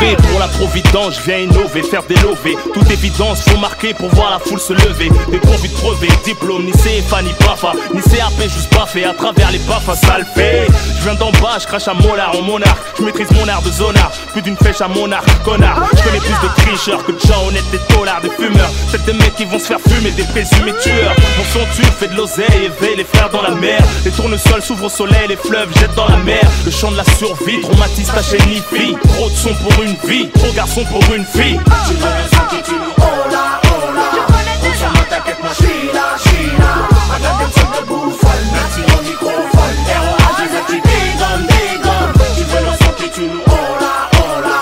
prêt pour la providence, je viens innover, faire des lovés. Toute évidence, faut marquer pour voir la foule se lever. Des convies de crever, diplôme, ni CFA, ni BAFA, ni CAP, juste baffé à travers les baffes, ça le fait. Je viens d'en bas, je crache à molar en monarque. Je maîtrise mon art de zonard, plus d'une flèche à monarque, connard. Je connais plus de tricheurs que de gens honnêtes, des dollars, des fumeurs. Peut-être des mecs qui vont se faire fumer, des présumés tueurs. Mon son tue, fait de l'oseille, éveille les frères dans la mer. Les tournesols s'ouvrent au soleil, les fleuves jettent dans la mer. Le chant de la survie, traumatise ta chaîne ni fille. Trop de son pour une vie, trop garçon pour une fille. Tu veux le son qui tue, oh là, oh là. Consomme, t'inquiète, moi j'suis là, madame des trucs de bouffonne, merci au microphone. Héros à des qui dégonne, dégonne. Tu veux le son qui tue, oh là, oh là.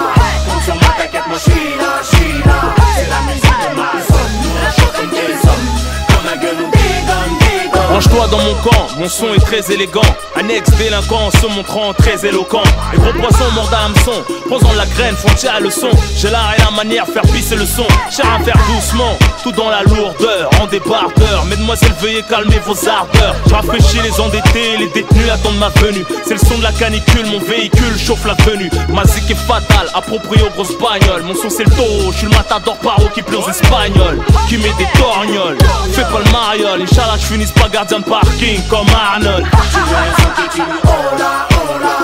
Consomme, t'inquiète, moi j'suis là, c'est la musique de ma zone. Nous on chante comme des hommes, quand la gueule nous dégonne, dégonne. Range-toi dans mon camp, mon son est très élégant. Un ex-délinquant se montrant très éloquent. Les gros poissons mordent à l'hameçon, posant la graine, font tirer à leçon. J'ai l'art et la manière, faire pisser le son. Cher à faire doucement, tout dans la lourdeur, en débardeur. Mesdemoiselles, veuillez calmer vos ardeurs. Je rafraîchis les endettés, les détenus attendent ma venue. C'est le son de la canicule, mon véhicule chauffe la tenue. Ma zik est fatale, approprié aux grosses bagnoles. Mon son c'est le taureau, je suis le matador paro qui plaît aux espagnols, qui met des torgnoles. Fais pas le mariole, Inch'Allah je finisse pas gardien de parking comme Arnold. Tu veux un son qui tue, oh là, oh là.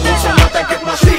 Consomme, t'inquiète, moi j'suis